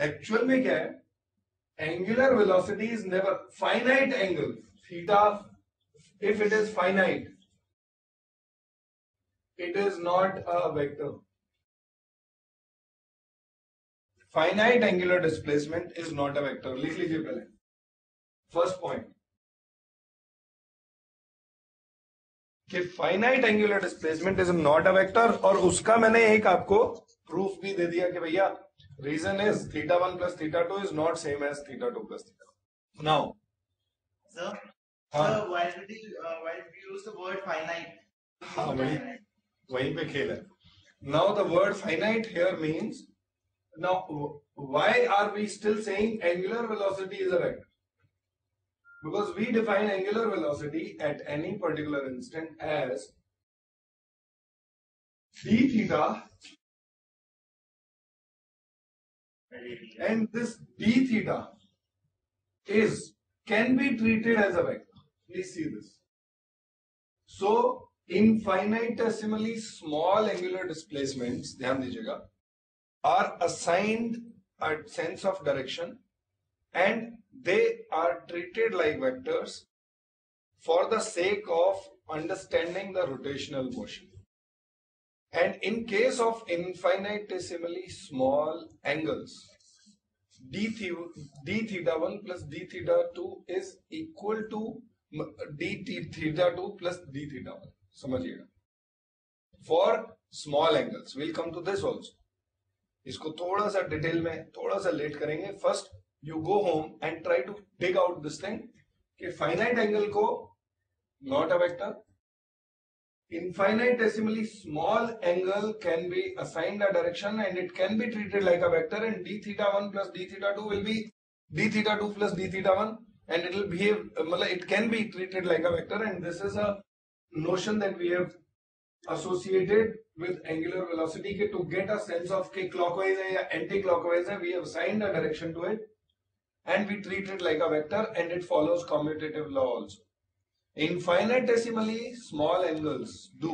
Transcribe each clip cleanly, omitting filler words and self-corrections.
Actual में क्या है, angular velocity is never finite angle theta. If it is finite, it is not a vector. Finite angular displacement is not a vector. लिख लीजिए पहले first point कि finite angular displacement is not a vector. और उसका मैंने एक आपको proof भी दे दिया कि भैया reason is θ1 plus θ2 is not same as θ2 plus θ1. Now, sir, why did you use the word finite? हाँ वहीं पे खेल है. Now the word finite here means, now why are we still saying angular velocity is a vector? Because we define angular velocity at any particular instant as d theta, and this d theta can be treated as a vector. Please see this. So infinitesimally small angular displacements, ध्यान दीजिएगा, are assigned a sense of direction and they are treated like vectors for the sake of understanding the rotational motion. And in case of infinitesimally small angles, d theta1 plus d theta2 is equal to d theta2 plus d theta1. समझिएगा. For small angles, we'll come to this also. इसको थोड़ा सा detail में थोड़ा सा late करेंगे. First you go home and try to dig out this thing कि finite angle को not a vector, infinitesimally small angle can be assigned a direction and it can be treated like a vector, and d theta1 plus d theta2 will be d theta2 plus d theta1, and it will behave, it can be treated like a vector. And this is a notion that we have associated with angular velocity के to get a sense of कि clockwise है या anti-clockwise है, we have assigned a direction to it and we treat it like a vector, and it follows commutative law also. Infinitesimally small angles do,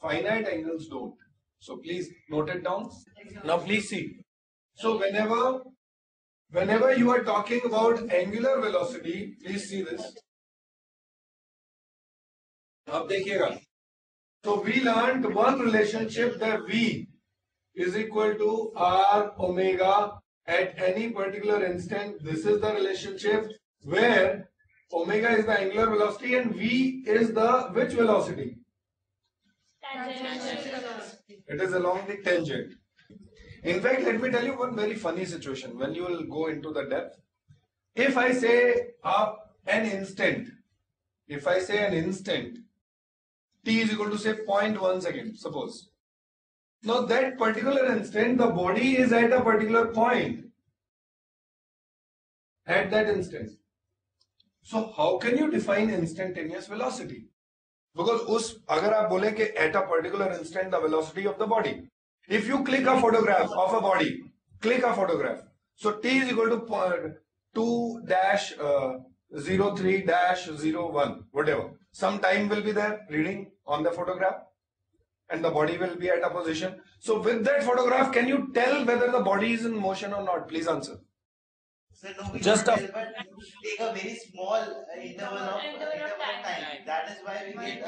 finite angles don't. So please note it down. Now please see. So whenever you are talking about angular velocity, please see this. अब देखिएगा. So we learned one relationship that V is equal to R omega at any particular instant. This is the relationship where omega is the angular velocity and V is the which velocity? Tangential velocity. It is along the tangent. In fact, let me tell you one very funny situation when you will go into the depth. If I say an instant, t is equal to say 0.1 second, suppose. Now that particular instant, the body is at a particular point at that instant. So how can you define instantaneous velocity? Because अगर आप बोले कि at a particular instant the velocity of the body, if you click a photograph of a body, so t is equal to 2-03-01, whatever. Some time will be there reading on the photograph and the body will be at a position. So with that photograph, can you tell whether the body is in motion or not? Please answer. So no, we Just can't tell, but you take a very small interval of time. That is why we get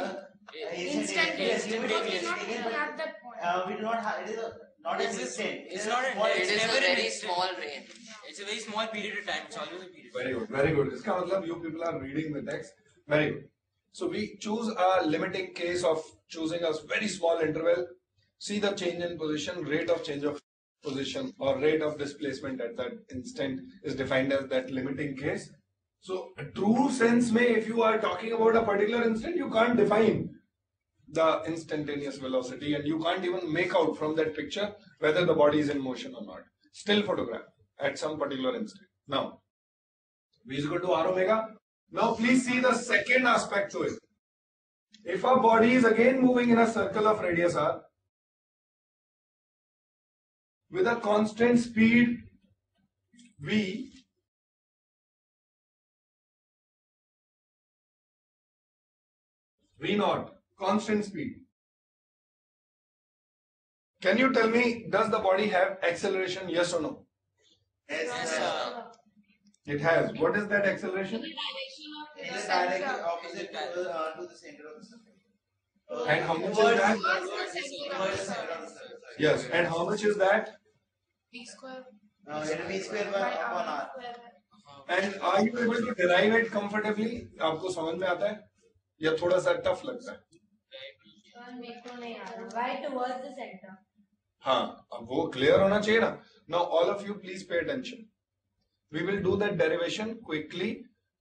Instantaneous. Yes, Because we not have that point. we do not have. It is not an instant. It's not small. It is never a an very instant. small range. It's a very small period of time. It's always a period. Very good, very good. इसका मतलब you people are reading the text. Very good. So we choose a limiting case of choosing a very small interval. See the change in position, rate of change of position or rate of displacement at that instant is defined as that limiting case. So true sense में if you are talking about a particular instant, you can't define the instantaneous velocity and you can't even make out from that picture whether the body is in motion or not. Still photograph at some particular instant. Now, V is equal to R omega. Now please see the second aspect to it. If a body is again moving in a circle of radius r with a constant speed v, v naught, constant speed. Can you tell me, does the body have acceleration, yes or no? Yes, sir. It has. What is that acceleration? It is directly opposite to the center of the circle. And how much is Towards that? towards the center of the circle. Sorry. Yes. And how much is that? B square. It will be square upon r. And are you able to derive it comfortably? आपको समझ में आता है या थोड़ा सा tough लगता है? मेरे को नहीं आ रहा. Why towards the center? हाँ, अब वो क्लियर होना चाहिए ना. Now all of you please pay attention. We will do that derivation quickly.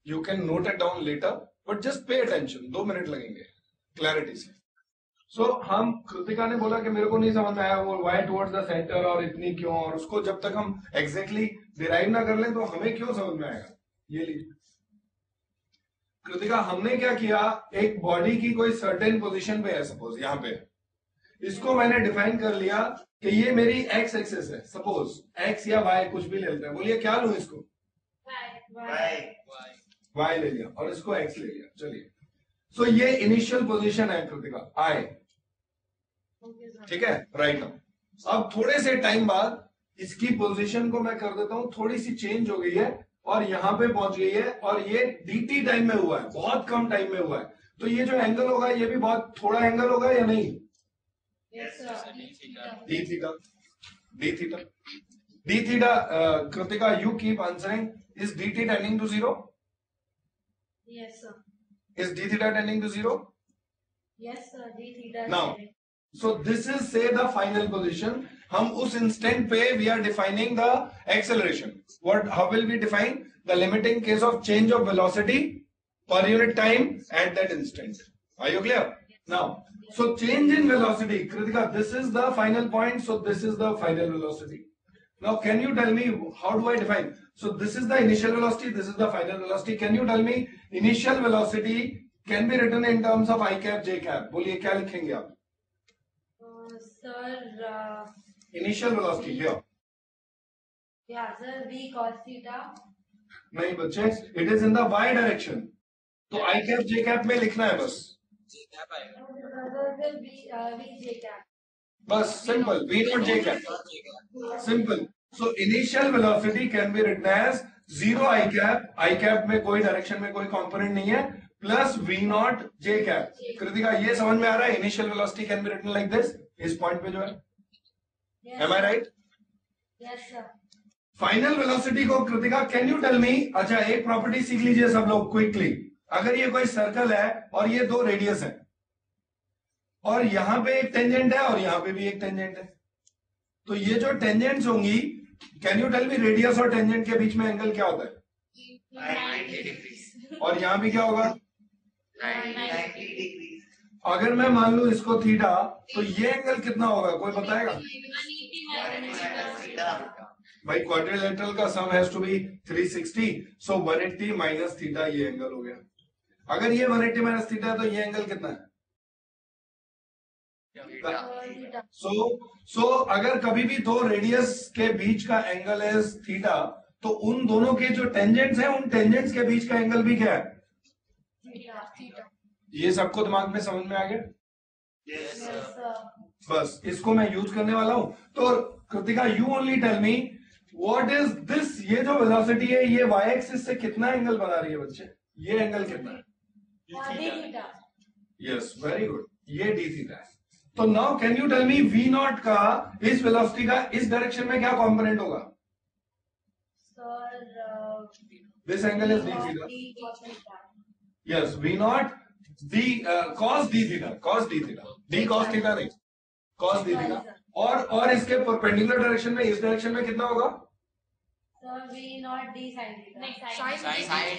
You can note it down later, but just pay attention. 2 minute लगेंगे क्लैरिटी से. So हम कृतिका ने बोला कि मेरे को नहीं समझ में आया वो y towards the center और इतनी क्यों, और उसको जब तक हम exactly derive ना कर लें तो हमें क्यों समझ में आएगा. ये लीजिए कृतिका, हमने क्या किया, एक बॉडी की कोई सर्टेन पोजीशन पे है, सपोज यहाँ पे, इसको मैंने डिफाइन कर लिया कि ये मेरी x एक्सेस है, सपोज x या y कुछ भी ले लेते हैं. बोलिए क्या लूं इसको? y ले लिया और इसको x ले लिया. चलिए, सो ये इनिशियल पोजीशन है कृतिका I. ठीक है, राइट. अब थोड़े से टाइम बाद इसकी पोजीशन को मैं कर देता हूं, थोड़ी सी चेंज हो गई है और यहां पे पहुंच गई है, और ये dt टाइम में हुआ है, बहुत कम टाइम में हुआ है. तो ये जो एंगल होगा ये भी बहुत थोड़ा एंगल होगा या नहीं? d theta. Kritika, you keep answering. Is dt tending to 0? Yes, sir. Is d theta tending to 0? Yes, sir. D theta. Now, so this is say the final position. हम उस instant पे we are defining the acceleration. How will we define? The limiting case of change of velocity per unit time at that instant. Are you clear? Now, so change in velocity, Kritika, this is the final point. So this is the final velocity. Now, can you tell me how do I define? So this is the initial velocity. This is the final velocity. Can you tell me initial velocity can be written in terms of I cap, J cap? बोलिए क्या लिखेंगे आप? Sir. Initial velocity here. Yeah, sir. V cos theta. नहीं बच्चे, it is in the y direction. तो I cap, J cap में लिखना है बस. V J cap. बस simple. V not J cap. Simple. So initial velocity can be written as 0 I cap. I cap में कोई direction में कोई component नहीं है. Plus V naught J cap. Kritika ये समझ में आ रहा है? Initial velocity can be written like this. इस point पे जो है. Yes, Am I right? Yes, sir. Final velocity को Kritika can you tell me. अच्छा, एक प्रॉपर्टी सीख लीजिए सब लोग क्विकली. अगर ये कोई सर्कल है और ये 2 रेडियस है और यहां पे एक टेंजेंट है और यहां पे भी एक टेंजेंट है, तो ये जो टेंजेंट्स होंगी, can you tell me radius और टेंजेंट के बीच में एंगल क्या होता है? 90 degrees. और यहां भी क्या होगा? 90 degrees. अगर मैं मान लू इसको थीटा, तो ये एंगल कितना होगा, कोई बताएगा? भाई क्वाड्रिलेटरल का sum has to be 360, so 180 minus theta, ये एंगल हो गया. अगर ये 180 माइनस थीटा है तो ये एंगल कितना है? सो अगर कभी भी 2 रेडियस के बीच का एंगल है थीटा, तो उन दोनों के जो टेंजेंट्स हैं, उन टेंजेंट्स के बीच का एंगल भी क्या है? ये सबको दिमाग में समझ में आ गया? Yes, Yes, sir. sir. बस इसको मैं यूज करने वाला हूं. तो Kritika, you only tell me what is this. ये जो वेलोसिटी है ये y एक्सिस से कितना एंगल बना रही है बच्चे? ये एंगल कितना है? D theta. Yes, very good. ये d थीटा है. तो now can you tell me v naught का इस वेलोसिटी का इस डायरेक्शन में क्या कंपोनेंट होगा? Sir. This angle is d theta. D cos theta. Yes, v not d cos d theta. cos d theta, d cos theta नहीं, cos d theta. और इसके परपेंडिकुलर डायरेक्शन में, इस डायरेक्शन में कितना होगा? Sir, V not D sin theta. नहीं, Sin sin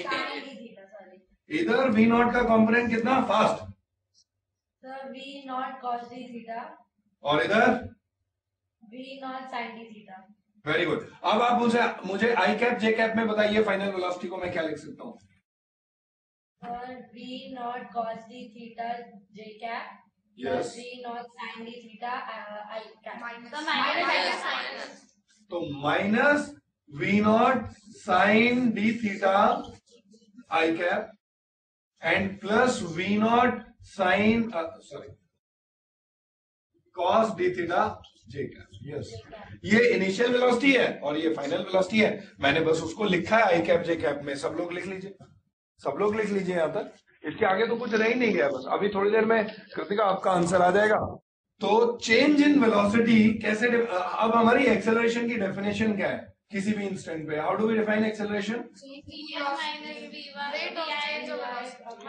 D theta. Sorry. इधर v नॉट का कंपोनेंट कितना? Fast. Sir, V not cos D theta. और इधर V not sin D theta. Very good. अब आप मुझे आई कैप जे कैप में बताइए फाइनल वेलोसिटी को मैं क्या लिख सकता हूँ? Sir, V not cos D theta J cap. Yes. V not sin D theta I cap. So minus. तो minus v naught sine d theta i cap and plus v naught sine, sorry, cos d theta j cap. Yes, ये initial velocity है और ये final velocity है. मैंने बस उसको लिखा है आई कैप जे कैप में. सब लोग लिख लीजिए, सब लोग लिख लीजिए यहां तक. इसके आगे तो कुछ रह ही नहीं गया. बस अभी थोड़ी देर में कृतिका आपका आंसर आ जाएगा. तो चेंज इन वेलोसिटी कैसे अब हमारी एक्सेलरेशन की डेफिनेशन क्या है किसी भी इंस्टेंट पे? How do we define acceleration?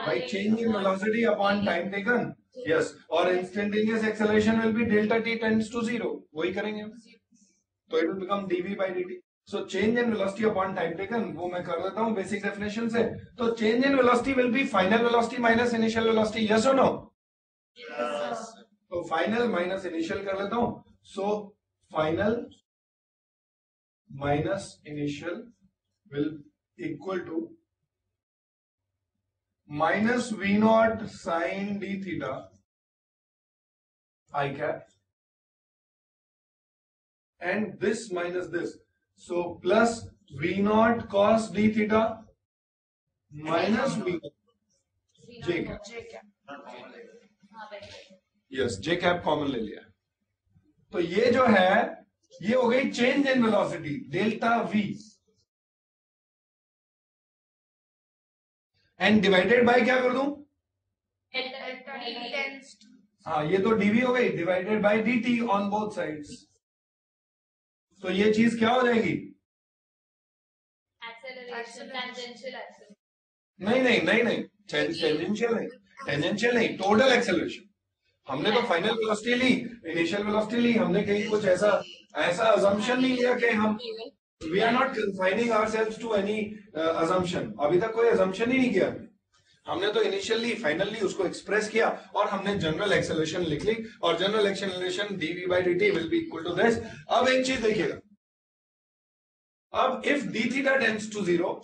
By change in velocity upon time taken. Yes, or instantaneous acceleration will be delta t tends to 0. वही करेंगे हम. तो it will become dv by dt. So change in velocity upon time taken, वो मैं कर देता हूँ basic definition से. तो change in velocity will be final velocity minus initial velocity. Yes or no? Yes. तो final minus initial कर लेता हूँ. So final minus initial will equal to minus v naught sin d theta I cap and this minus this, so plus v naught cos d theta minus v j cap. Yes, j cap common ले लिया. तो ये जो है ये हो गई change in velocity delta v and divided by क्या कर दूं? हाँ, ये तो dv हो गई divided by dt on both sides. तो ये चीज क्या हो जाएगी? नहीं नहीं नहीं नहीं, टेंजेंशियल नहीं, टेंजेंशियल नहीं, टोटल एक्सेलरेशन. हमने तो फाइनल वेलोसिटी ली, इनिशियल वेलोसिटी ली. हमने कहीं कुछ ऐसा अजम्पशन नहीं लिया कि हम we are not confining ourselves to any assumption. अभी तक कोई अजम्पशन ही नहीं किया. हमने तो इनिशियली फाइनली उसको एक्सप्रेस किया और हमने जनरल एक्सेलरेशन लिख ली. और general acceleration dv by dt will be equal to this. अब एक चीज देखिएगा, अब if d theta tends to 0,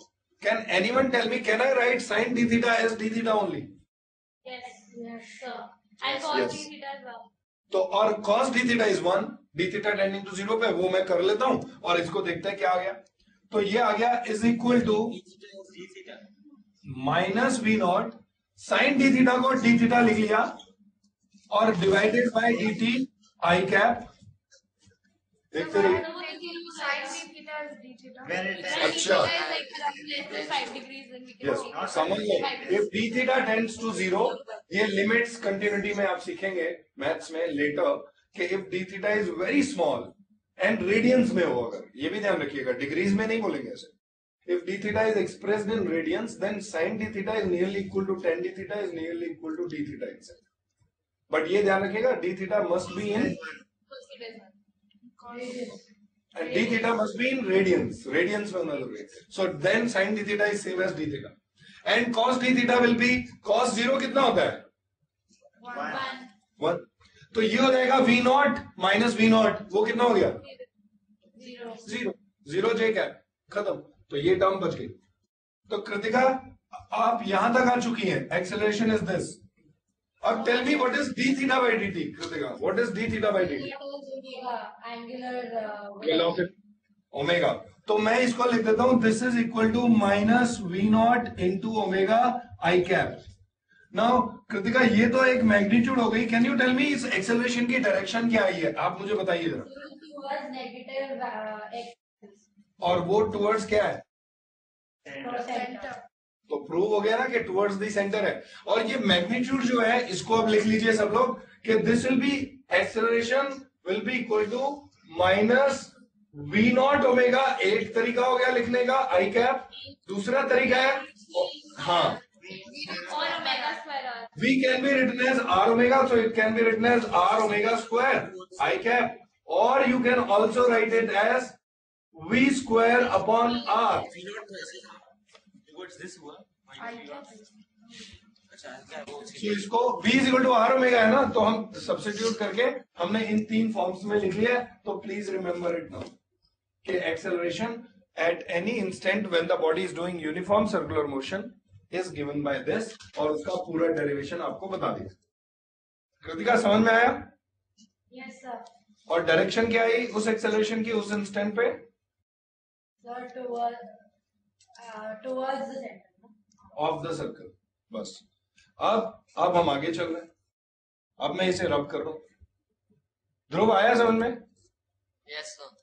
can anyone tell me, can I write sin d theta as d theta only? Yes, sir. And cos Yes. d theta as well. तो और cos d theta is 1, d theta tending to 0 पे वो मैं कर लेता हूं और इसको देखते हैं क्या आ गया. तो ये आ गया is equal to minus v naught sine d theta को डी थीटा लिख लिया और divided by d t i cap. देखते रहिए. When it is अच्छा. Yes, समझ लो, if d theta tends to 0, ये लिमिट्स कंटिन्यूटी में आप सीखेंगे मैथ्स में लेटर कि if d theta is very small and radians में हो, अगर ये भी ध्यान रखिएगा, डिग्रीज में नहीं बोलेंगे ऐसे. If d theta is expressed in radians, then sin d theta is nearly equal to tan d theta is nearly equal to d theta itself. But ये ध्यान रखिएगा, d theta must be in and d theta must be in radians. Radians में होना जरूरी है. So then sin d theta is same as d theta. And cos d theta will be cos 0 कितना होता है? 1. तो ये हो जाएगा v naught minus v naught. वो कितना हो गया? 0 j कैप. खत्म. तो ये टर्म बच गई. तो कृतिका आप यहां तक आ चुकी हैं. Acceleration is this. अब tell me what is d theta by dt. Kritika, what is d theta by dt? angular velocity omega. तो मैं इसको लिख देता हूं, this is equal to minus v naught into omega i cap. Now Kritika, ये तो एक मैग्नीट्यूड हो गई. कैन यू टेल मी इस एक्सेलरेशन की डायरेक्शन क्या आई है? आप मुझे बताइए जरा. towards negative x और वो टुवर्ड्स क्या है? center. तो प्रूव हो गया ना कि टुवर्ड्स द सेंटर है. और ये मैग्नीट्यूड जो है इसको अब लिख लीजिए सब लोग कि this will be acceleration will be equal to minus v naught omega. एक तरीका हो गया लिखने का आई कैप. दूसरा तरीका है हाँ Or omega square r. v can be written as r omega, so it can be written as r omega square I cap, or you can also write it as v square upon r. Towards this हुआ. अच्छा क्या वो So इसको v is equal to r omega है ना, तो हम substitute करके हमने इन तीन फॉर्म्स में लिख लिया है. तो प्लीज रिमेंबर इट नाउ कि acceleration at any instant when the body is doing uniform circular motion is given by this, और उसका पूरा डेरिवेशन आपको बता दिया. कृतिका समझ में आया? Yes, sir. और डायरेक्शन क्या आई उस एक्सेलरेशन की उस इंस्टेंट पे? Sir, towards the center. Of the circle. बस. अब हम आगे चल रहे हैं. अब मैं इसे रब कर रहा हूं. ध्रुव आया समझ में? Yes, sir.